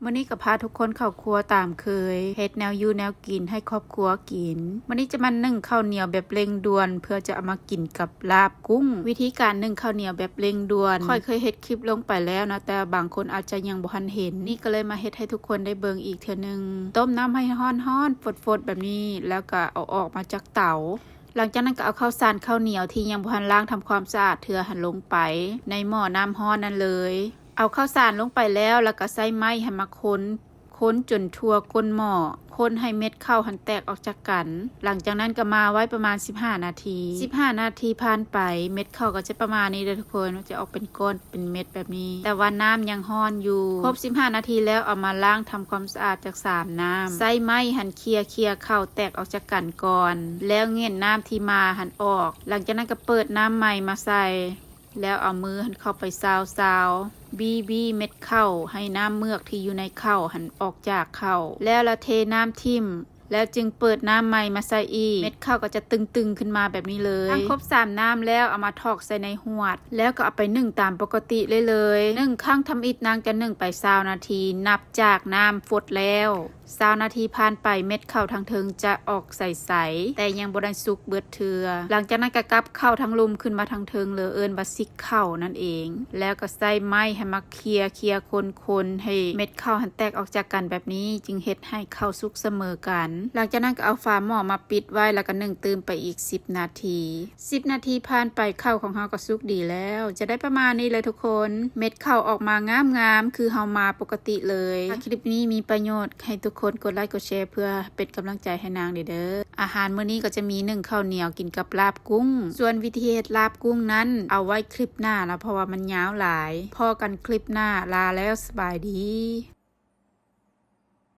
มื้อนี้ก็พาทุกคนเข้าครัวตามเคยเฮ็ดแนวอยู่แนวกินให้ครอบครัวกินมื้อนี้จะมานึ่งข้าวเหนียวแบบเร่งด่วนเพื่อจะเอามากินกับลาบกุ้งวิธีการนึ่งข้าวเหนียวแบบเร่งด่วนค่อยเคยเฮ็ดคลิปลงไปแล้วนะแต่บางคนอาจจะยังบ่ทันเห็นนี่ก็เลยมาเฮ็ดให้ทุกคนได้เบิ่งอีกเทื่อนึงต้มน้ำให้ร้อนๆฟดๆแบบนี้แล้วก็เอาออกมาจากเตาหลังจากนั้นก็เอาข้าวสารข้าวเหนียวที่ยังบ่ทันล้างทำความสะอาดเทื่อหันลงไปในหม้อน้ำร้อนนั่นเลยเอาข้าวสารลงไปแล้วก็ใส่ไม้ให้มาค้นจนทั่วก้นหม้อคนให้เม็ดข้าวหันแตกออกจากกันหลังจากนั้นก็มาไว้ประมาณ15นาทีผ่านไปเม็ดข้าวก็จะประมาณนี้เลยทุกคนจะออกเป็นก้อนเป็นเม็ดแบบนี้แต่ว่าน้ำยังร้อนอยู่ครบ15นาทีแล้วเอามาล้างทำความสะอาดจาก3น้ำใส่ไม้หันเคลียข้าวแตกออกจากกันก่อนแล้วเงี้ยน้ำที่มาหันออกหลังจากนั้นก็เปิดน้ำใหม่มาใส่แล้วเอามือหันเข้าไปซาวบี้เม็ดข้าวให้น้ำเมือกที่อยู่ในข้าวหันออกจากข้าวแล้วละเทน้ำทิ่มแล้วจึงเปิดน้ำใหม่มาใส่อีกเม็ดข้าวก็จะตึงขึ้นมาแบบนี้เลยตั้งครบ3น้ำแล้วเอามาทอกใส่ในหวดแล้วก็เอาไปนึ่งตามปกติเลยนึ่งข้างทำอิฐนางจะนึ่งไป20นาทีนับจากน้ำฟดแล้ว20นาทีผ่านไปเม็ดข้าวทางเทิงจะออกใสแต่ยังบ่ได้สุกเบิดเทือหลังจากนั้นก็กลับข้าวทั้งลุมขึ้นมาทางเทิงเลยเอิ้นว่าซิกข้าวนั่นเองแล้วก็ใส่ไม้ให้มาเคลียคนให้เม็ดข้าวหันแตกออกจากกันแบบนี้จึงเฮ็ดให้ข้าวสุกเสมอกันหลังจากนั้นก็เอาฝาหม้อมาปิดไว้แล้วก็นึ่งตื่มไปอีก10นาทีผ่านไปข้าวของเฮาก็สุกดีแล้วจะได้ประมาณนี้เลยทุกคนเม็ดข้าวออกมางามคือเฮามาปกติเลยถ้าคลิปนี้มีประโยชน์ให้ทุกคนกดไลค์กดแชร์เพื่อเป็นกำลังใจให้นางเด้ออาหารมื้อนี้ก็จะมีนึ่งข้าวเหนียวกินกับลาบกุ้งส่วนวิธีเฮ็ดลาบกุ้งนั้นเอาไว้คลิปหน้านะเพราะว่ามันยาวหลายพอกันคลิปหน้าลาแล้วสบายดี